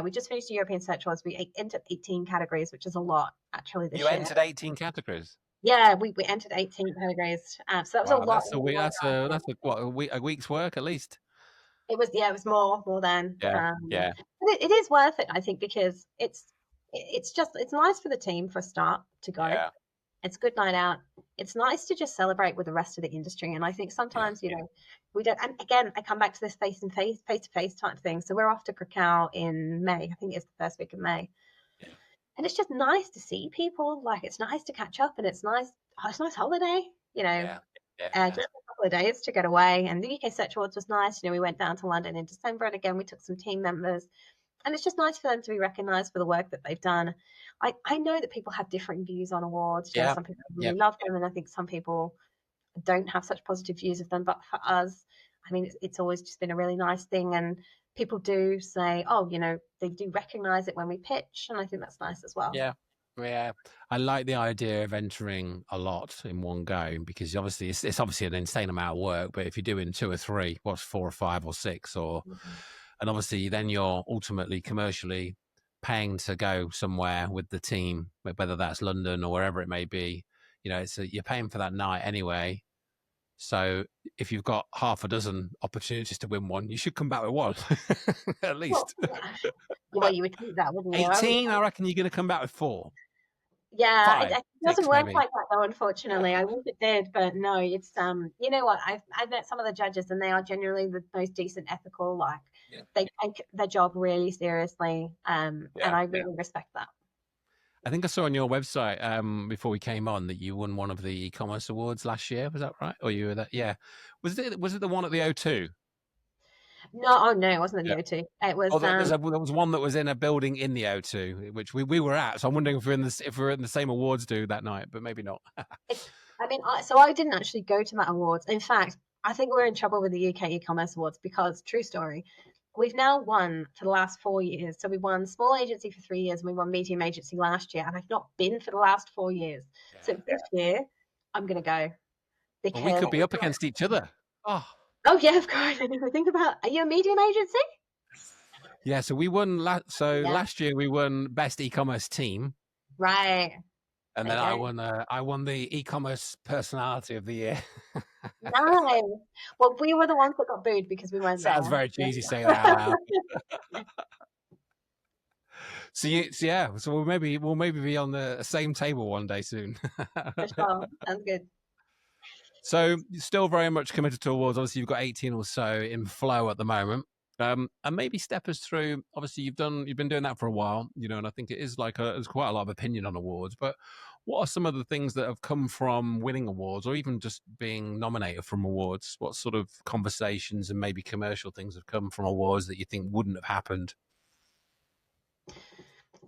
[SPEAKER 2] we just finished the European Search Awards. We entered 18 categories, which is a lot, actually, this year.
[SPEAKER 1] You entered 18 categories?
[SPEAKER 2] Yeah, we entered 18 categories. So that was a lot.
[SPEAKER 1] That's a week's work at least.
[SPEAKER 2] It was more than.
[SPEAKER 1] But
[SPEAKER 2] it is worth it, I think, because it's nice for the team for a start to go.
[SPEAKER 1] Yeah.
[SPEAKER 2] It's a good night out. It's nice to just celebrate with the rest of the industry. And I think sometimes, we don't, and again, I come back to this face-to-face type thing. So we're off to Krakow in May. I think it's the first week of May.
[SPEAKER 1] Yeah.
[SPEAKER 2] And it's just nice to see people. Like, it's nice to catch up, and it's nice. It's a nice holiday, just a couple of days to get away. And the UK Search Awards was nice. We went down to London in December, and again, we took some team members. And it's just nice for them to be recognised for the work that they've done. I know that people have different views on awards. Some people really love them, and I think some people don't have such positive views of them. But for us, I mean, it's always just been a really nice thing. And people do say, oh, they do recognise it when we pitch. And I think that's nice as well.
[SPEAKER 1] Yeah. I like the idea of entering a lot in one go, because obviously it's obviously an insane amount of work. But if you're doing 2 or 3, what's 4 or 5 or 6 or... And obviously, then you're ultimately commercially paying to go somewhere with the team, whether that's London or wherever it may be. You're paying for that night anyway. So if you've got half a dozen opportunities to win one, you should come back with one, at least.
[SPEAKER 2] Well, you would think that, wouldn't you?
[SPEAKER 1] 18, I reckon you're going to come back with 4.
[SPEAKER 2] Yeah, it doesn't work like that, though, unfortunately. I wish it did, but no, it's you know what? I've met some of the judges, and they are generally the most decent, ethical. Like, they take their job really seriously, and I really respect that.
[SPEAKER 1] I think I saw on your website before we came on that you won one of the e-commerce awards last year. Was that right? Or you were that? Yeah. Was it the one at the O2?
[SPEAKER 2] No, it wasn't at the O2. It was.
[SPEAKER 1] There was one that was in a building in the O2, which we were at. So I'm wondering if we're in the same awards do that night, but maybe not.
[SPEAKER 2] So I didn't actually go to that awards. In fact, I think we're in trouble with the UK e-commerce awards, because, true story, we've now won for the last 4 years. So we won small agency for 3 years, and we won medium agency last year, and I've not been for the last 4 years. So this year, I'm going to go.
[SPEAKER 1] Because we could be up against each other.
[SPEAKER 2] Oh, yeah, of course. I never think about. Are you a medium agency?
[SPEAKER 1] Yeah, so we won. Last year we won best e-commerce team.
[SPEAKER 2] Right.
[SPEAKER 1] And then I won the e-commerce personality of the year.
[SPEAKER 2] Nice. Well, we were the ones that got booed because we weren't there.
[SPEAKER 1] Sounds very cheesy saying that out loud. So we'll maybe be on the same table one day soon.
[SPEAKER 2] For sure. Sounds good.
[SPEAKER 1] So you're still very much committed to awards. Obviously, you've got 18 or so in flow at the moment. And maybe step us through. Obviously, you've been doing that for a while, and I think it is there's quite a lot of opinion on awards. But what are some of the things that have come from winning awards, or even just being nominated from awards? What sort of conversations and maybe commercial things have come from awards that you think wouldn't have happened?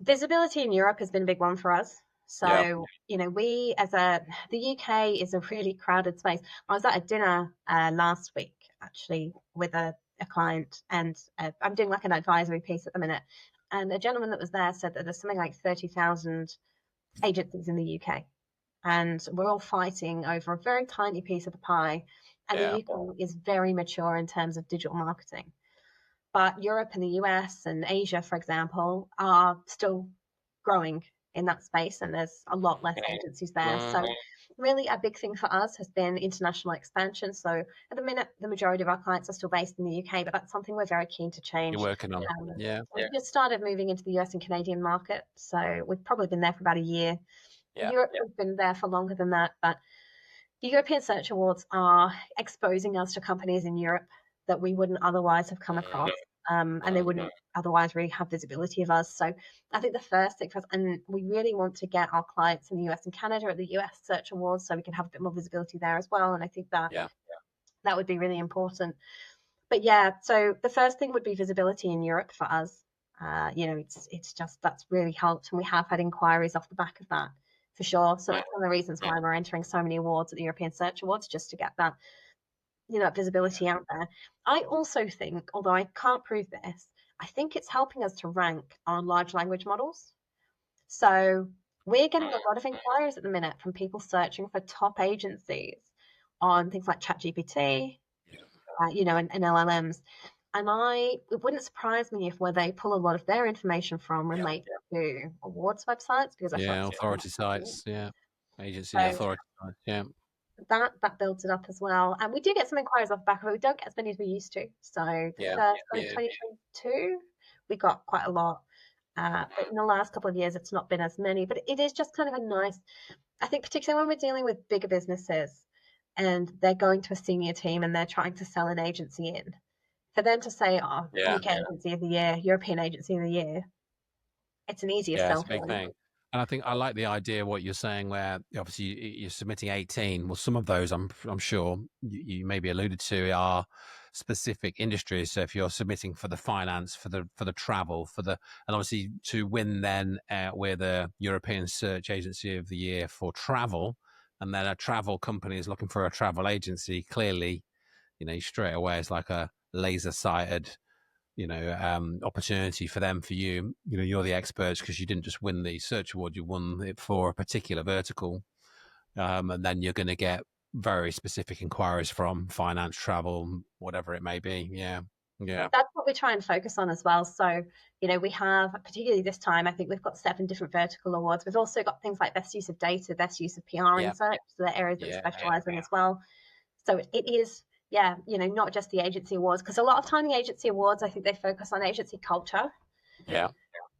[SPEAKER 2] Visibility in Europe has been a big one for us. So, we the UK is a really crowded space. I was at a dinner last week, actually, with a a client, and I'm doing like an advisory piece at the minute. And a gentleman that was there said that there's something like 30,000 agencies in the UK, and we're all fighting over a very tiny piece of the pie. And the UK is very mature in terms of digital marketing. But Europe and the US and Asia, for example, are still growing in that space, and there's a lot less agencies there. So really a big thing for us has been international expansion. So at the minute, the majority of our clients are still based in the UK, but that's something we're very keen to change.
[SPEAKER 1] You're working on.
[SPEAKER 2] We've just started moving into the US and Canadian market. So we've probably been there for about a year. Europe, we've been there for longer than that, but the European Search Awards are exposing us to companies in Europe that we wouldn't otherwise have come across, and they wouldn't otherwise really have visibility of us. So I think the first thing for us, and we really want to get our clients in the US and Canada at the US Search Awards so we can have a bit more visibility there as well. And I think that that would be really important. But yeah, so the first thing would be visibility in Europe for us. It's just that's really helped, and we have had inquiries off the back of that for sure. So that's one of the reasons why we're entering so many awards at the European Search Awards, just to get that visibility out there. I also think, although I can't prove this, I think it's helping us to rank on large language models. So we're getting a lot of inquiries at the minute from people searching for top agencies on things like ChatGPT, and LLMs. And it wouldn't surprise me if where they pull a lot of their information from relate to awards websites, because
[SPEAKER 1] authority sites, agency authority sites,
[SPEAKER 2] that builds it up as well. And we do get some inquiries off the back of it. We don't get as many as we used to. So the first 2022, we got quite a lot. But in the last couple of years, it's not been as many. But it is just kind of a nice, I think, particularly when we're dealing with bigger businesses and they're going to a senior team and they're trying to sell an agency in, for them to say, UK Agency of the Year, European Agency of the Year, it's an easier sell.
[SPEAKER 1] It's a big thing. And I think I like the idea what you're saying, where obviously you're submitting 18. Well, some of those I'm sure you maybe alluded to are specific industries. So if you're submitting for the finance, for the travel, and obviously to win, then we're the European Search Agency of the Year for travel, and then a travel company is looking for a travel agency. Clearly, straight away it's like a laser-sighted opportunity for them, for you. You're the experts because you didn't just win the search award, you won it for a particular vertical. And then you're going to get very specific inquiries from finance, travel, whatever it may be. Yeah.
[SPEAKER 2] That's what we try and focus on as well. So, we have, particularly this time, I think we've got 7 different vertical awards. We've also got things like best use of data, best use of PR in search, so the areas that we specialize in as well. So it is, not just the agency awards, because a lot of time the agency awards, I think they focus on agency culture,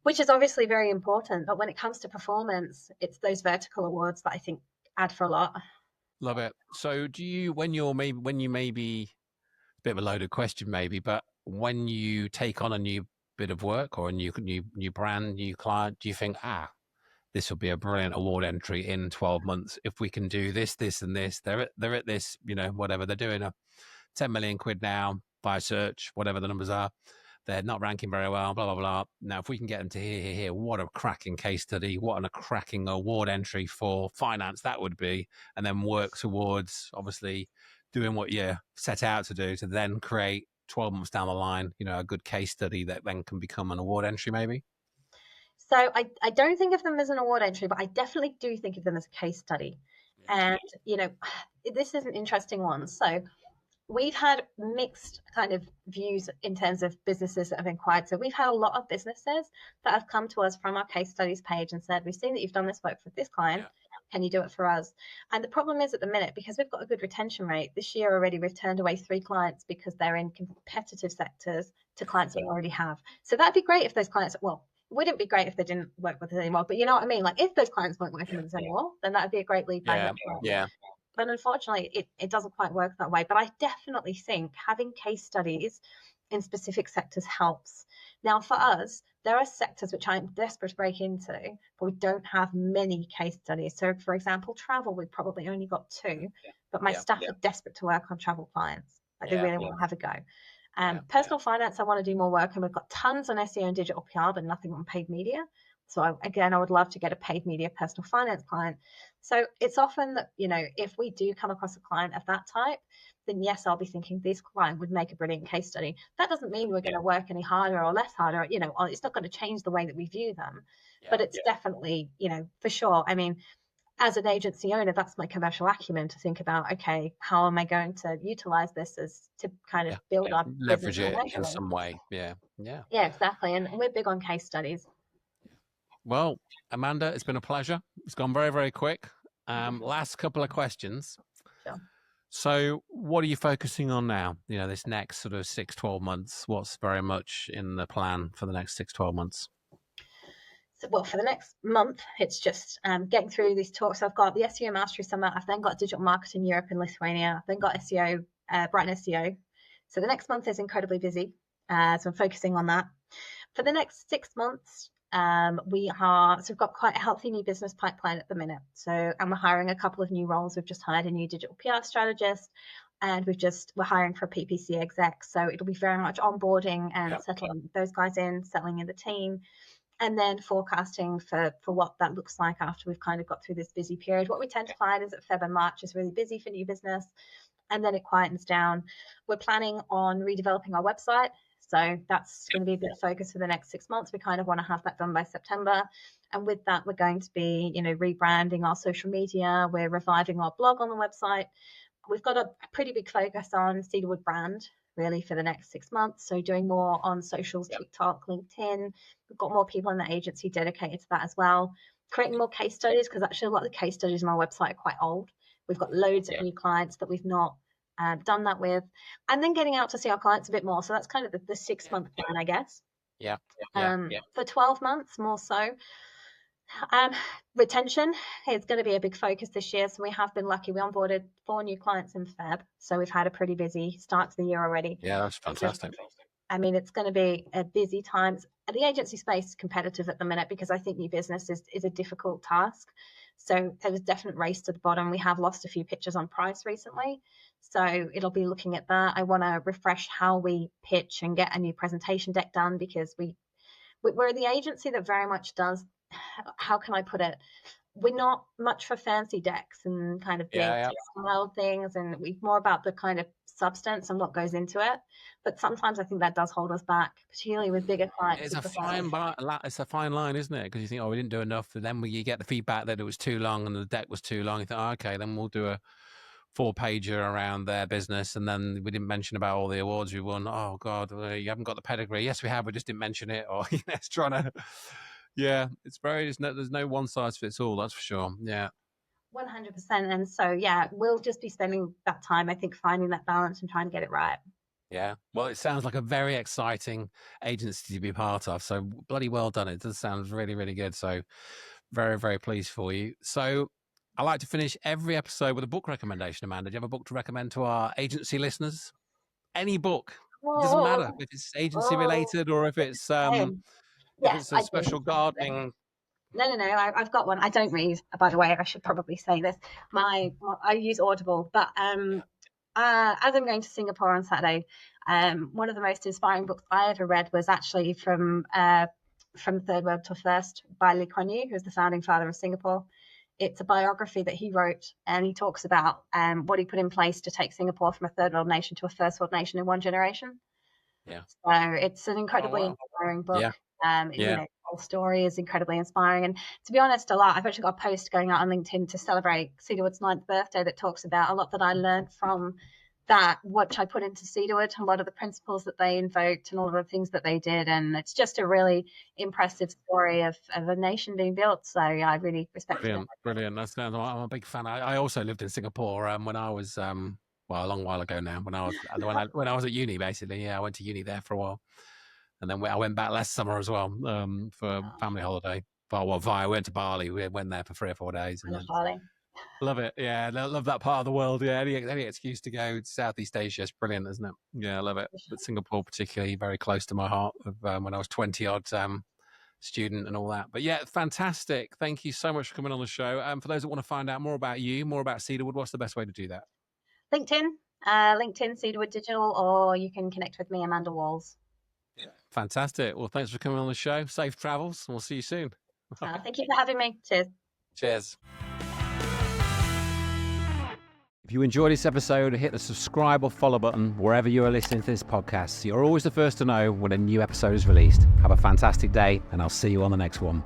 [SPEAKER 2] which is obviously very important. But when it comes to performance, it's those vertical awards that I think add for a lot.
[SPEAKER 1] Love it. So do you, when you maybe, a bit of a loaded question maybe, but when you take on a new bit of work or a new brand, new client, do you think, this will be a brilliant award entry in 12 months if we can do this, this, and this? They're at this, whatever they're doing, a 10 million quid now by search, whatever the numbers are. They're not ranking very well, blah, blah, blah. Now, if we can get them to here, what a cracking case study, what a cracking award entry for finance that would be, and then work towards, obviously, doing what you set out to do to then create 12 months down the line, a good case study that then can become an award entry maybe?
[SPEAKER 2] So I don't think of them as an award entry, but I definitely do think of them as a case study. And, this is an interesting one. So we've had mixed kind of views in terms of businesses that have inquired. So we've had a lot of businesses that have come to us from our case studies page and said, we've seen that you've done this work for this client. Can you do it for us? And the problem is at the minute, because we've got a good retention rate, this year already we've turned away 3 clients because they're in competitive sectors to clients that we already have. So that'd be great if those clients, it wouldn't be great if they didn't work with us anymore, but you know what I mean? Like if those clients weren't working with us anymore, then that'd be a great lead back. But unfortunately, it doesn't quite work that way. But I definitely think having case studies in specific sectors helps. Now, for us, there are sectors which I'm desperate to break into, but we don't have many case studies. So, for example, travel, we've probably only got 2, but my staff are desperate to work on travel clients. Like they really want to have a go. Personal finance, I want to do more work, and we've got tons on SEO and digital PR, but nothing on paid media. So again, I would love to get a paid media personal finance client. So it's often that, if we do come across a client of that type, then yes, I'll be thinking this client would make a brilliant case study. That doesn't mean we're going to work any harder or less harder, it's not going to change the way that we view them, but it's definitely, for sure. I mean, as an agency owner, that's my commercial acumen to think about, okay, how am I going to utilize this as to kind of build our
[SPEAKER 1] leverage
[SPEAKER 2] business
[SPEAKER 1] it in some way. Yeah,
[SPEAKER 2] exactly. And we're big on case studies.
[SPEAKER 1] Well, Amanda, it's been a pleasure. It's gone very, very quick. Last couple of questions.
[SPEAKER 2] Sure.
[SPEAKER 1] So what are you focusing on now? This next sort of 6-12 months, what's very much in the plan for the next 6-12 months?
[SPEAKER 2] So, well, for the next month, it's just getting through these talks. I've got the SEO Mastery Summit. I've then got Digital Marketing Europe and Lithuania. I've then got SEO, Brighton SEO. So the next month is incredibly busy. So I'm focusing on that. For the next 6 months, we've got quite a healthy new business pipeline at the minute. And we're hiring a couple of new roles. We've just hired a new digital PR strategist, and we're hiring for a PPC exec. So it'll be very much onboarding and settling those guys in, settling in the team, and then forecasting for what that looks like after we've kind of got through this busy period. What we tend to find is that Feb and March is really busy for new business, and then it quietens down. We're planning on redeveloping our website. So that's going to be a bit of focus for the next 6 months. We kind of want to have that done by September. And with that, we're going to be, rebranding our social media. We're reviving our blog on the website. We've got a pretty big focus on Cedarwood brand, really, for the next 6 months. So doing more on socials, TikTok, LinkedIn. We've got more people in the agency dedicated to that as well. Creating more case studies, because actually a lot of the case studies on our website are quite old. We've got loads of new clients that we've not done that with, and then getting out to see our clients a bit more. So that's kind of the 6 month plan, I guess. For 12 months, more so. Retention is going to be a big focus this year. So we have been lucky. We onboarded 4 new clients in Feb. So we've had a pretty busy start to the year already.
[SPEAKER 1] Yeah, that's fantastic.
[SPEAKER 2] I mean, it's going to be a busy time. The agency space is competitive at the minute because I think new business is a difficult task. So there's a definite race to the bottom. We have lost a few pitches on price recently. So it'll be looking at that. I want to refresh how we pitch and get a new presentation deck done, because we're the agency that very much does, how can I put it? We're not much for fancy decks and kind of big style things, and we're more about the kind of substance and what goes into it. But sometimes I think that does hold us back, particularly with bigger clients.
[SPEAKER 1] It's a fine line, isn't it? Because you think, we didn't do enough, and then you get the feedback that it was too long and the deck was too long. You think, okay, then we'll do a 4-pager around their business, and then we didn't mention about all the awards we won. Oh God, you haven't got the pedigree. Yes, we have. We just didn't mention it. Or it's trying to. Yeah, there's no one size fits all. That's for sure. Yeah.
[SPEAKER 2] 100%. And so, we'll just be spending that time, I think, finding that balance and trying to get it right.
[SPEAKER 1] Yeah. Well, it sounds like a very exciting agency to be part of. So bloody well done. It does sound really, really good. So very, very pleased for you. So I like to finish every episode with a book recommendation. Amanda, do you have a book to recommend to our agency listeners? Any book. It doesn't matter if it's agency related or if it's a special gardening.
[SPEAKER 2] No. I've got one. I don't read, by the way. I should probably say this. I use Audible, but as I'm going to Singapore on Saturday, one of the most inspiring books I ever read was actually from Third World to First by Lee Kuan Yew, who's the founding father of Singapore. It's a biography that he wrote, and he talks about what he put in place to take Singapore from a third world nation to a first world nation in one generation.
[SPEAKER 1] Yeah.
[SPEAKER 2] So it's an incredibly inspiring book. The whole story is incredibly inspiring. And to be honest, I've actually got a post going out on LinkedIn to celebrate Cedarwood's 9th birthday that talks about a lot that I learned from that, what I put into Cedarwood, a lot of the principles that they invoked and all of the things that they did. And it's just a really impressive story of a nation being built. So I really respect it.
[SPEAKER 1] Brilliant. I'm a big fan. I also lived in Singapore when I was, a long while ago now, when I was at uni, basically. Yeah, I went to uni there for a while. And then I went back last summer as well for a family holiday. I went to Bali. We went there for 3 or 4 days.
[SPEAKER 2] Bali.
[SPEAKER 1] Love it. Yeah, I love that part of the world. Yeah, any excuse to go to Southeast Asia is brilliant, isn't it? Yeah, I love it. But Singapore particularly very close to my heart of when I was 20-odd student and all that. But yeah, fantastic. Thank you so much for coming on the show. For those that want to find out more about you, more about Cedarwood, what's the best way to do that?
[SPEAKER 2] LinkedIn, Cedarwood Digital, or you can connect with me, Amanda Walls.
[SPEAKER 1] Fantastic. Well, thanks for coming on the show. Safe travels, and we'll see you soon.
[SPEAKER 2] Thank you for having me. Cheers.
[SPEAKER 1] Cheers. If you enjoyed this episode, hit the subscribe or follow button wherever you are listening to this podcast. So you're always the first to know when a new episode is released. Have a fantastic day, and I'll see you on the next one.